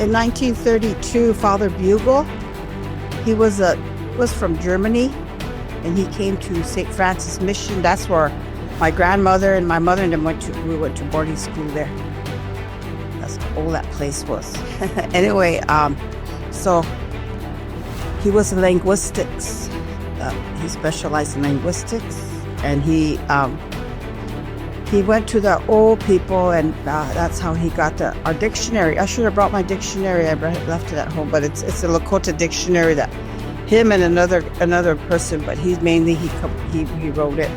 In 1932, Father Bugle, he was from Germany, and he came to St. Francis Mission. That's where my grandmother and my mother and them went to boarding school there. That's how old that place was. Anyway, so he was in linguistics. He specialized in linguistics, and he went to the old people, and that's how he got our dictionary. I should have brought my dictionary. I left it at home, but it's a Lakota dictionary that him and another person, but he wrote it,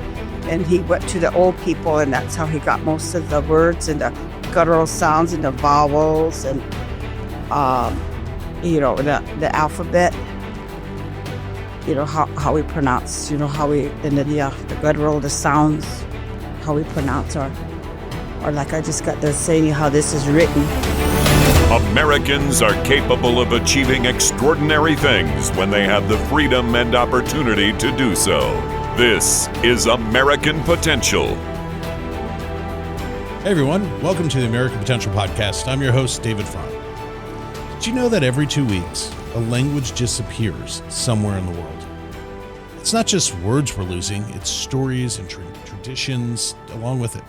and he went to the old people, and that's how he got most of the words and the guttural sounds and the vowels and the alphabet. How we pronounce, how we, and then the guttural, the sounds, how we pronounce or like I just got to saying how this is written. Americans are capable of achieving extraordinary things when they have the freedom and opportunity to do so. This is American Potential. Hey everyone, welcome to the American Potential Podcast. I'm your host, David Fry. Did you know that every 2 weeks, a language disappears somewhere in the world? It's not just words we're losing, it's stories and traditions along with it.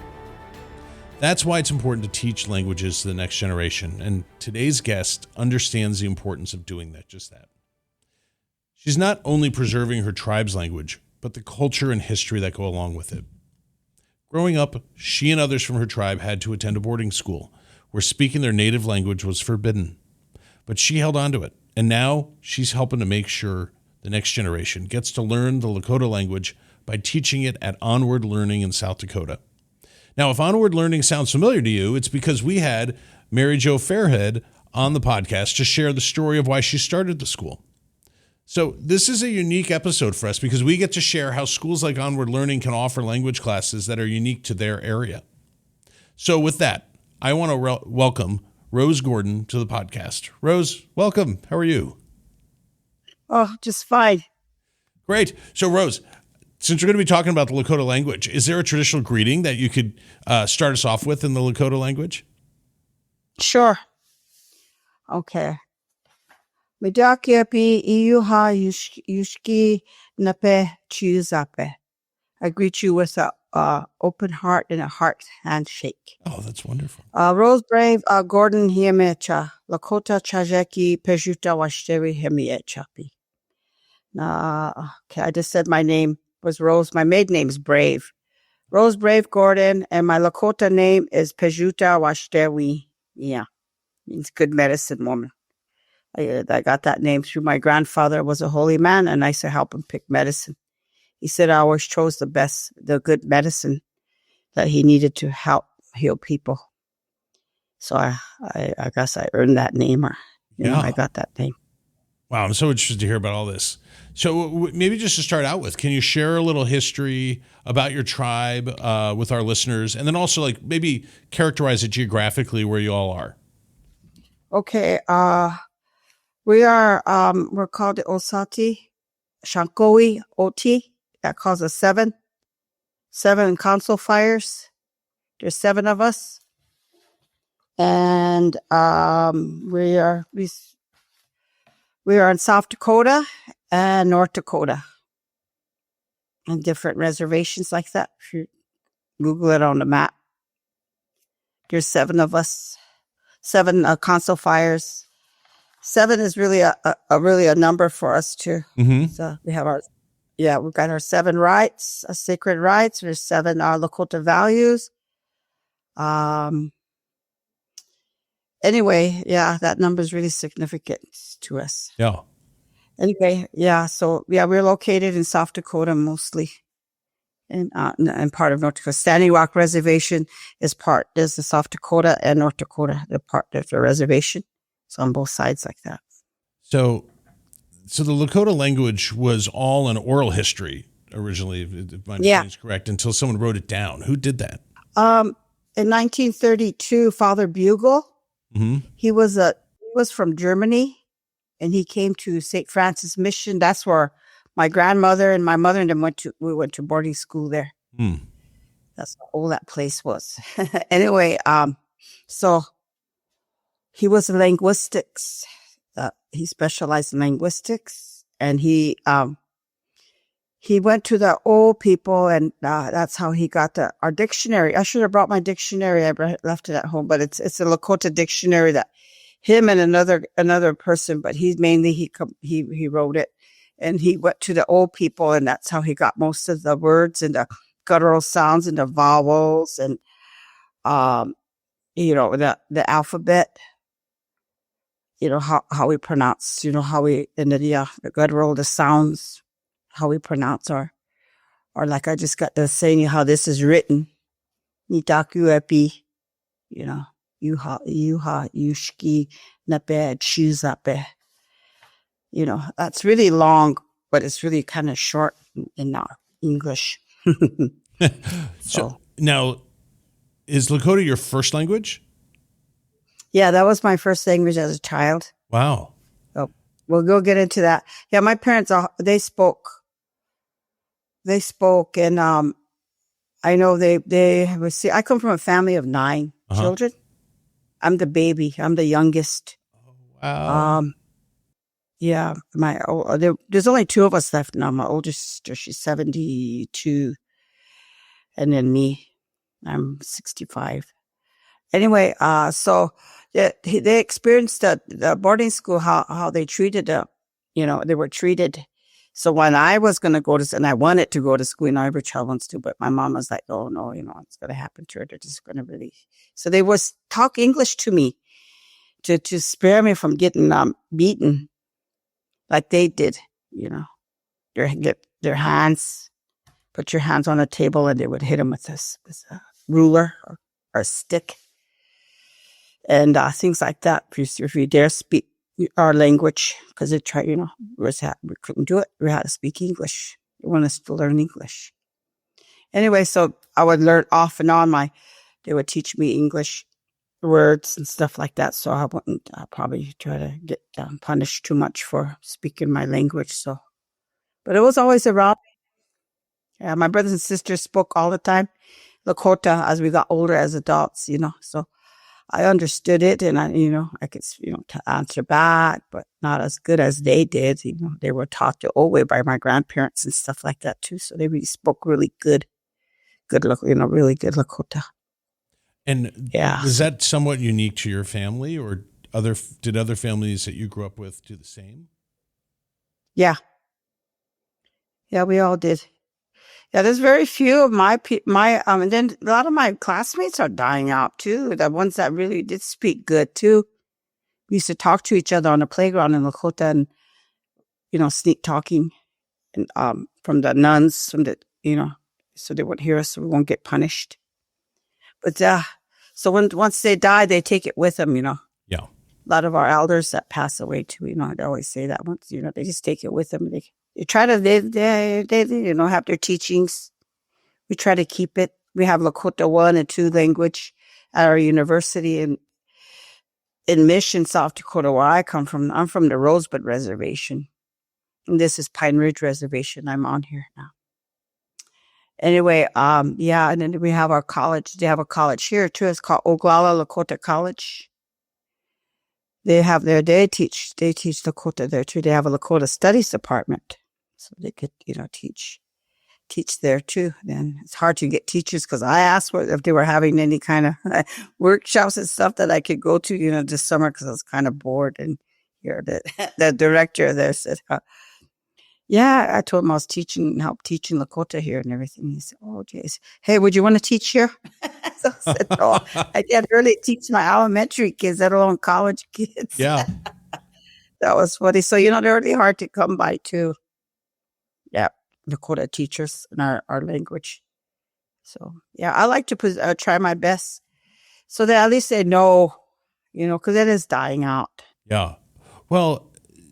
That's why it's important to teach languages to the next generation, and today's guest understands the importance of doing just that. She's not only preserving her tribe's language, but the culture and history that go along with it. Growing up, she and others from her tribe had to attend a boarding school where speaking their native language was forbidden. But she held on to it, and now she's helping to make sure the next generation gets to learn the Lakota language by teaching it at Onward Learning in South Dakota. Now, if Onward Learning sounds familiar to you, it's because we had Mary Jo Fairhead on the podcast to share the story of why she started the school. So this is a unique episode for us because we get to share how schools like Onward Learning can offer language classes that are unique to their area. So with that, I want to welcome Rose Gordon to the podcast. Rose, welcome. How are you? Oh, just fine. Great. So Rose, since we're going to be talking about the Lakota language, is there a traditional greeting that you could start us off with in the Lakota language? Sure. Okay. Midakiapi iyuha yushki nape chuzape. I greet you with a open heart and a heart handshake. Oh, that's wonderful. Rose Brave Gordon Hiemecha Lakota Chajeki Pejuta Washteri Hemiechapi. Okay, I just said my name was Rose. My maiden name is Brave. Rose Brave Gordon, and my Lakota name is Pejuta Washteri. Yeah, means good medicine woman. I got that name through my grandfather was a holy man, and I used to help him pick medicine. He said I always chose the good medicine that he needed to help heal people. So I guess I earned that name, or I got that name. Wow, I'm so interested to hear about all this. So maybe just to start out with, can you share a little history about your tribe with our listeners, and then also like maybe characterize it geographically where you all are? Okay, we're called the Osati, Shankowi, Oti. That calls us seven council fires. There's 7 of us. And we are in South Dakota and North Dakota. And different reservations like that. If you Google it on the map. There's 7 of us. 7 council fires. 7 is really a number for us too. Mm-hmm. So we have we've got our 7 rights, sacred rights. There's 7 Lakota values. Anyway, that number is really significant to us. Yeah. Anyway, so we're located in South Dakota mostly, and part of North Dakota. Standing Rock Reservation there's the South Dakota and North Dakota, the part of the reservation. So on both sides like that. So the Lakota language was all an oral history originally, if my understanding is correct, until someone wrote it down. Who did that? In 1932, Father Bugle, he was from Germany, and he came to St. Francis Mission. That's where my grandmother and my mother and them went to boarding school there. That's how old that place was. Anyway, so he was in linguistics. He specialized in linguistics, and he went to the old people, and that's how he got our dictionary. I should have brought my dictionary. I left it at home, but it's a Lakota dictionary that him and another person, but he wrote it, and he went to the old people, and that's how he got most of the words and the guttural sounds and the vowels and the alphabet. How we pronounce, how we and the guttural, the sounds, how we pronounce or like I just got to saying how this is written. Nitaku epi, yuha, yushki, nape, chuzape. That's really long, but it's really kind of short in English. So now, is Lakota your first language? Yeah, that was my first language as a child. Wow. So we'll go get into that. Yeah, my parents, they spoke, and I know I come from a family of 9 children. I'm the baby. I'm the youngest. Wow. Yeah, there's only 2 of us left now. My oldest sister, she's 72, and then me, I'm 65. Anyway, so they experienced the boarding school, how they treated they were treated. So when I was going to go to, and I wanted to go to school, every child wants to, but my mom was like, oh no, it's going to happen to her. They're just going to really. So they was talk English to me to spare me from getting beaten like they did, their hands, put your hands on the table, and they would hit them with this ruler or a stick. And things like that. If you dare speak our language, because they try, we couldn't do it. We had to speak English. They want us to learn English. Anyway, so I would learn off and on. They would teach me English words and stuff like that. So I wouldn't probably try to get punished too much for speaking my language. So, but it was always around. Yeah, my brothers and sisters spoke all the time Lakota as we got older as adults. So. I understood it, and I could, to answer back, but not as good as they did. They were taught the old way by my grandparents and stuff like that too. So they really spoke really good, really good Lakota. And was that somewhat unique to your family, or did other families that you grew up with do the same? Yeah. Yeah, we all did. Yeah, there's very few of and then a lot of my classmates are dying out too. The ones that really did speak good too. We used to talk to each other on the playground in Lakota, and sneak talking, and from the nuns, so they won't hear us, so we won't get punished. But so once they die, they take it with them. Yeah. A lot of our elders that pass away too. I always say that once. They just take it with them. They try to they have their teachings. We try to keep it. We have Lakota 1 and 2 language at our university in Mission, South Dakota, where I come from. I'm from the Rosebud Reservation, and this is Pine Ridge Reservation. I'm on here now. Anyway, and then we have our college. They have a college here too. It's called Oglala Lakota College. They teach Lakota there too. They have a Lakota Studies Department. So they could, teach there too. Then it's hard to get teachers, because I asked if they were having any kind of workshops and stuff that I could go to, this summer, because I was kind of bored. And here, the director there said, yeah, I told him I was help teaching Lakota here and everything. He said, oh, geez. Hey, would you want to teach here? So I said, no, I can't really teach my elementary kids, let alone college kids. Yeah. That was funny. So, they're really hard to come by too. Yeah, Lakota teachers in our language. So, yeah, I like to try my best so that at least they know, because it is dying out. Yeah. Well,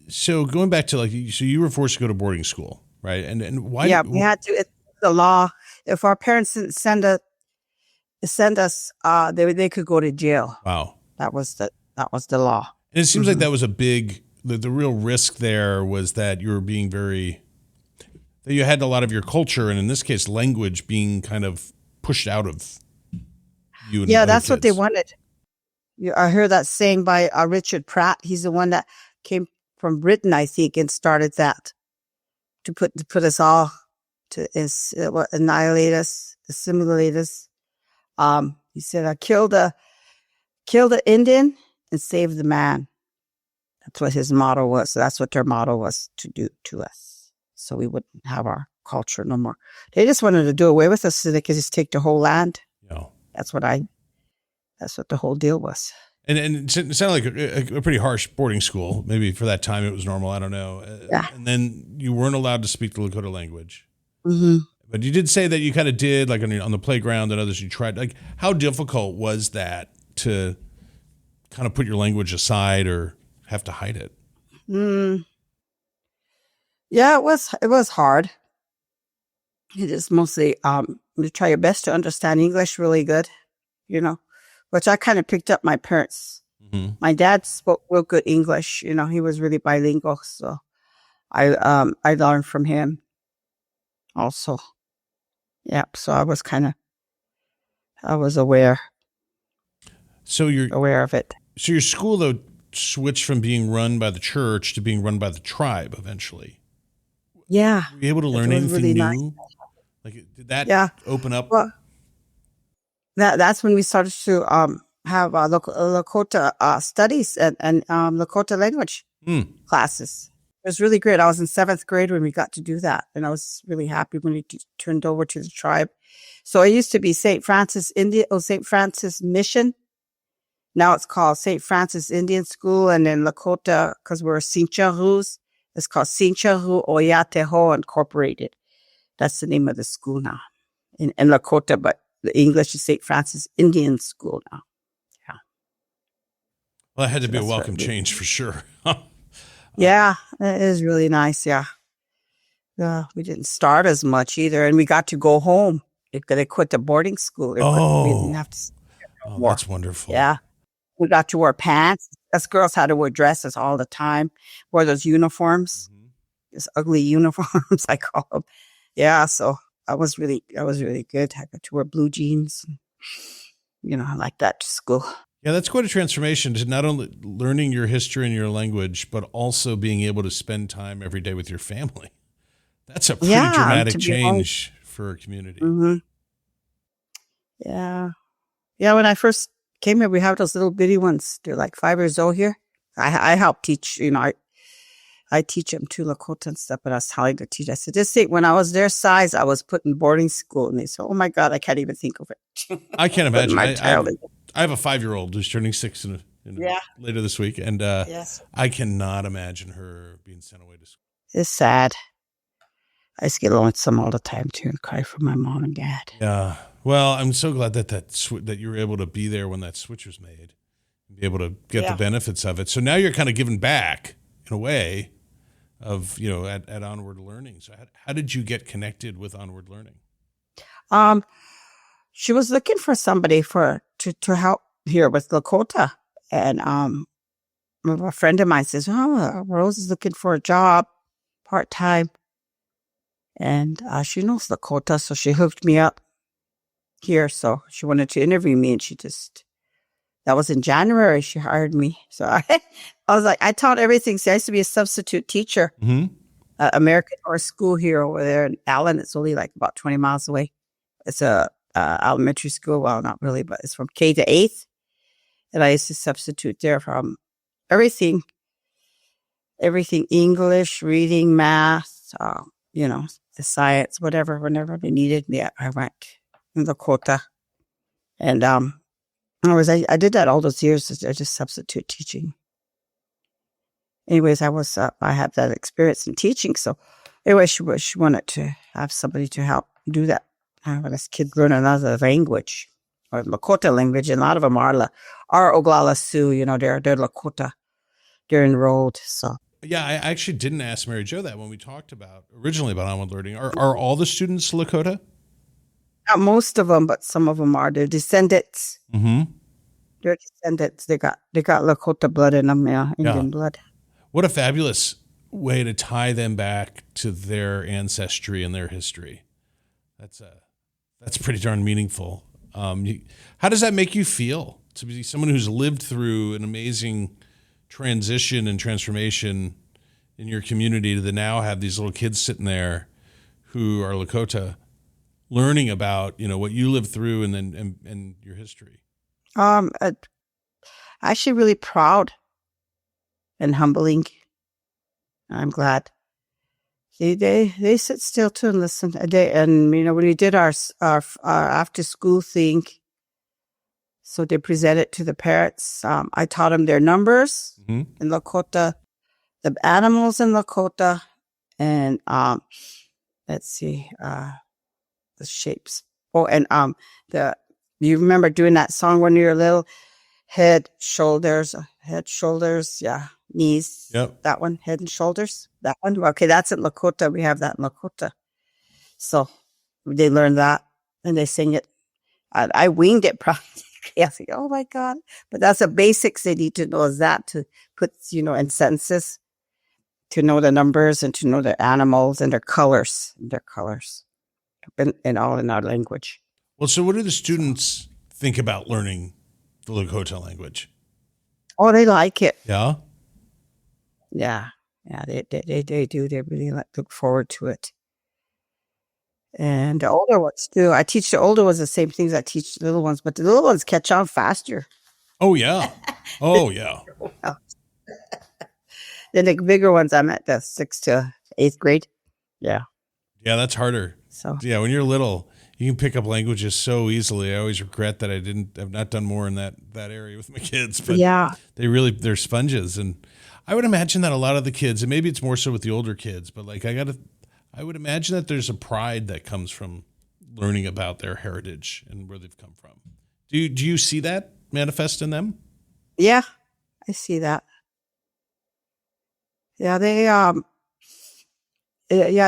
so going back to so you were forced to go to boarding school, right? And why? Yeah, we had to. It's the law. If our parents didn't send us, they could go to jail. Wow. That was the law. And it seems like that was a big. The real risk there was that you were being that you had a lot of your culture, and in this case, language, being kind of pushed out of you. And yeah, that's what they wanted. I heard that saying by Richard Pratt. He's the one that came from Britain, I think, and started that to put us all to annihilate us, assimilate us. He said, "I kill the Indian and save the man." That's what his motto was. So that's what their motto was, to do to us, so we wouldn't have our culture no more. They just wanted to do away with us so they could just take the whole land. Yeah. That's what the whole deal was. And it sounded like a pretty harsh boarding school. Maybe for that time it was normal. I don't know. Yeah. And then you weren't allowed to speak the Lakota language. Mm-hmm. But you did say that you kind of did, like on the playground and others you tried. Like, how difficult was that to kind of put your language aside or have to hide it? Yeah, it was hard. You just mostly you try your best to understand English really good, which I kind of picked up my parents. Mm-hmm. My dad spoke real good English. He was really bilingual, so I learned from him also. Yeah, so I was aware. So you're aware of it. So your school though switched from being run by the church to being run by the tribe eventually. Yeah. Were you able to learn anything really new? nice. Like, did that open up? Well, that's when we started to have Lakota studies and Lakota language classes. It was really great. I was in 7th grade when we got to do that, and I was really happy when we turned over to the tribe. So it used to be St. Francis Mission. Now it's called St. Francis Indian School, and then Lakota, because we're Sincharoos, it's called Sincharu Oyateho Incorporated. That's the name of the school now in Lakota, but the English is St. Francis Indian School now. Yeah. Well, that had to be a welcome change for sure. Yeah, it is really nice. Yeah. We didn't start as much either, and we got to go home. They quit the boarding school. We didn't have to. That's wonderful. Yeah. We got to wear pants. Us girls had to wear dresses all the time. Wear those uniforms, those ugly uniforms, I call them. Yeah, so I was really good. I got to wear blue jeans, like that to school. Yeah, that's quite a transformation to not only learning your history and your language, but also being able to spend time every day with your family. That's a pretty dramatic change for a community. Mm-hmm. Yeah. Yeah, when I first came here, we have those little bitty ones. They're like 5 years old here. I help teach, I teach them to Lakota and stuff, but I was telling the teacher, I said, just think, when I was their size, I was put in boarding school. And they said, oh my God, I can't even think of it. I can't imagine. I have a 5-year-old who's turning 6 later this week. And I cannot imagine her being sent away to school. It's sad. I just get lonesome all the time too and cry for my mom and dad. Yeah. Well, I'm so glad that you were able to be there when that switch was made and be able to get the benefits of it. So now you're kind of giving back in a way of, at Onward Learning. So how did you get connected with Onward Learning? She was looking for somebody to help here with Lakota. And a friend of mine says, Rose is looking for a job part-time. And she knows Lakota, so she hooked me up here. So she wanted to interview me, and that was in January, she hired me. So I was like, I taught everything. See, I used to be a substitute teacher, American or school here over there in Allen. It's only like about 20 miles away. It's a elementary school. Well, not really, but it's from K to 8th. And I used to substitute there from everything English, reading, math, the science, whatever. Whenever they needed me, I went in Lakota. And I did that all those years. I just substitute teaching. Anyways, I have that experience in teaching. So anyway, she wanted to have somebody to help do that. When this kid learn another language, or Lakota language, and a lot of them are Oglala Sioux, they're Lakota. They're enrolled. So yeah, I actually didn't ask Mary Jo that when we talked originally about Onward Learning. Are all the students Lakota? Not most of them, but some of them are. They're descendants. Mm-hmm. They're descendants. They got Lakota blood in them, Indian blood. What a fabulous way to tie them back to their ancestry and their history. That's pretty darn meaningful. How does that make you feel to be someone who's lived through an amazing transition and transformation in your community to now have these little kids sitting there who are Lakota learning about, what you lived through and your history? Actually really proud and humbling. I'm glad. They sit still too and listen. When we did our after school thing, so they present it to the parents. I taught them their numbers in Lakota, the animals in Lakota, and let's see, the shapes. Oh, and you remember doing that song when you were little? Head, shoulders, yeah, knees. Yep. That one, head and shoulders. That one. Okay, that's in Lakota. We have that in Lakota. So they learn that and they sing it. I winged it practically. I was like, oh my God. But that's the basics they need to know, is that to put, in sentences, to know the numbers and to know the animals and their colors. And all in our language. Well, so what do the students think about learning the Lakota language? Oh, they like it. Yeah? Yeah. Yeah, they do. They really look forward to it. And the older ones too. I teach the older ones the same things I teach the little ones, but the little ones catch on faster. Oh, yeah. Oh, yeah. Then the bigger ones, I'm at the 6th to 8th grade. Yeah. Yeah, that's harder. So yeah, when you're little, you can pick up languages so easily. I always regret that I've not done more in that area with my kids. But yeah, they're sponges. And I would imagine that a lot of the kids, and maybe it's more so with the older kids, but I would imagine that there's a pride that comes from learning about their heritage and where they've come from. Do you see that manifest in them? Yeah, I see that. Yeah,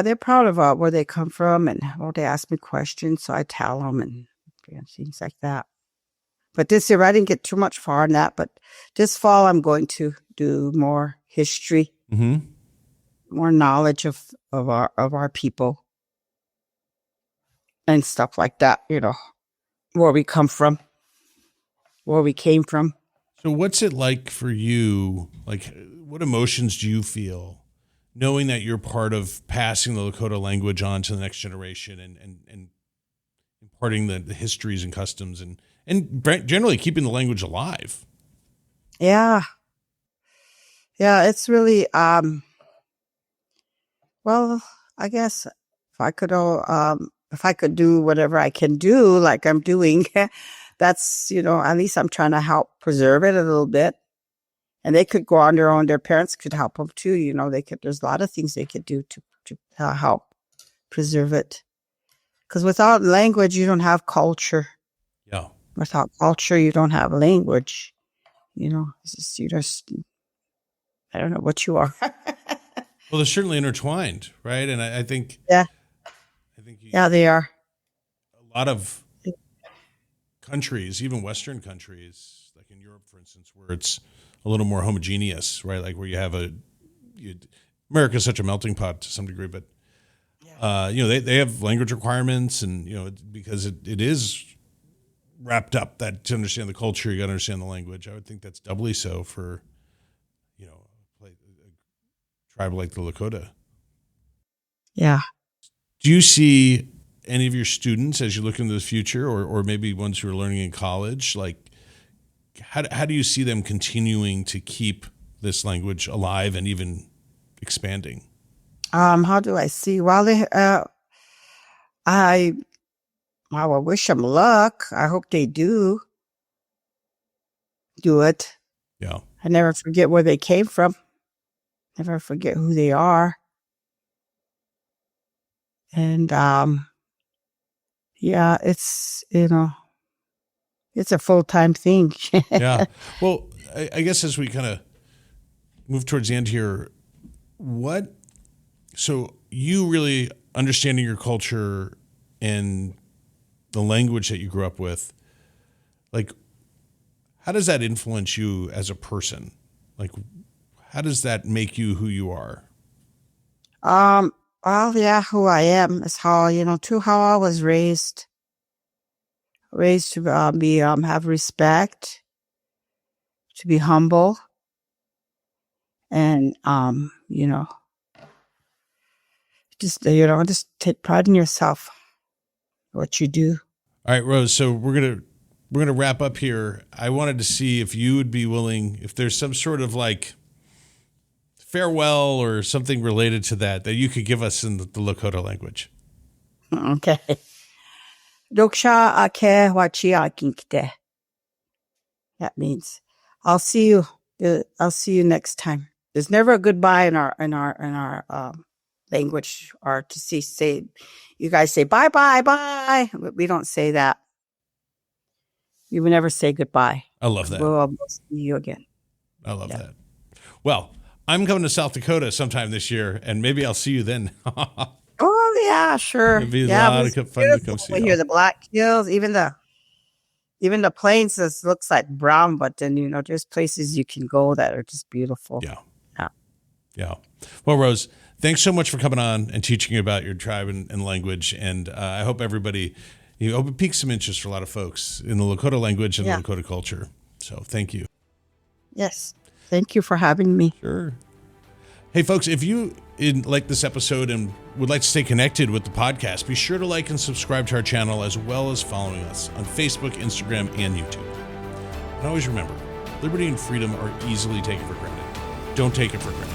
they're proud of where they come from, and they ask me questions, so I tell them and things like that. But this year I didn't get too much far in that. But this fall I'm going to do more history, more knowledge of our people and stuff like that. Where we come from, where we came from. So what's it like for you? Like, what emotions do you feel knowing that you're part of passing the Lakota language on to the next generation and imparting the histories and customs and generally keeping the language alive? Yeah. Yeah, it's really, well, I guess if I could do whatever I can do, like I'm doing, that's, at least I'm trying to help preserve it a little bit. And they could go on their own. Their parents could help them too. There's a lot of things they could do to help preserve it. Because without language, you don't have culture. Yeah. Without culture, you don't have language. It's just, I don't know what you are. Well, they're certainly intertwined, right? And I think. Yeah. Yeah, they are. A lot of countries, even Western countries, like in Europe, for instance, where it's a little more homogeneous, right? Like where you have America's such a melting pot to some degree, but they have language requirements, and because it is wrapped up that to understand the culture, you got to understand the language. I would think that's doubly so for a tribe like the Lakota. Yeah. Do you see any of your students as you look into the future, or maybe ones who are learning in college, like? How do you see them continuing to keep this language alive and even expanding? How do I see? Well, I wish them luck. I hope they do it. Yeah. I never forget where they came from. Never forget who they are. And yeah, it's it's a full-time thing. Yeah. Well, I guess as we kind of move towards the end here, so you really understanding your culture and the language that you grew up with, like, how does that influence you as a person? Like, how does that make you who you are? Well, yeah, who I am is how, how I was raised to have respect, to be humble, and just take pride in yourself, what you do. All right, Rose. So we're gonna wrap up here. I wanted to see if you would be willing, if there's some sort of like farewell or something related to that you could give us in the Lakota language. Okay. Doksha ake wachi akinkte. That means I'll see you. I'll see you next time. There's never a goodbye in our language, or to say. You guys say bye bye bye. We don't say that. You would never say goodbye. I love that. We'll see you again. I love that. Well, I'm coming to South Dakota sometime this year, and maybe I'll see you then. Oh yeah, sure. It'd be a lot of fun to come see you. Here, the Black Hills, even the plains, looks like brown, but then there's places you can go that are just beautiful. Yeah. Well, Rose, thanks so much for coming on and teaching about your tribe and language, and I hope everybody, hope it piques some interest for a lot of folks in the Lakota language and the Lakota culture. So thank you. Yes. Thank you for having me. Sure. Hey, folks, if you like this episode and would like to stay connected with the podcast, be sure to like and subscribe to our channel, as well as following us on Facebook, Instagram, and YouTube. And always remember, liberty and freedom are easily taken for granted. Don't take it for granted.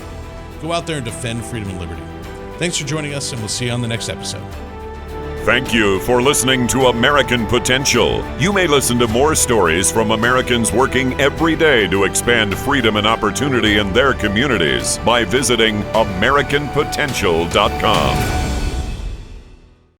Go out there and defend freedom and liberty. Thanks for joining us, and we'll see you on the next episode. Thank you for listening to American Potential. You may listen to more stories from Americans working every day to expand freedom and opportunity in their communities by visiting AmericanPotential.com.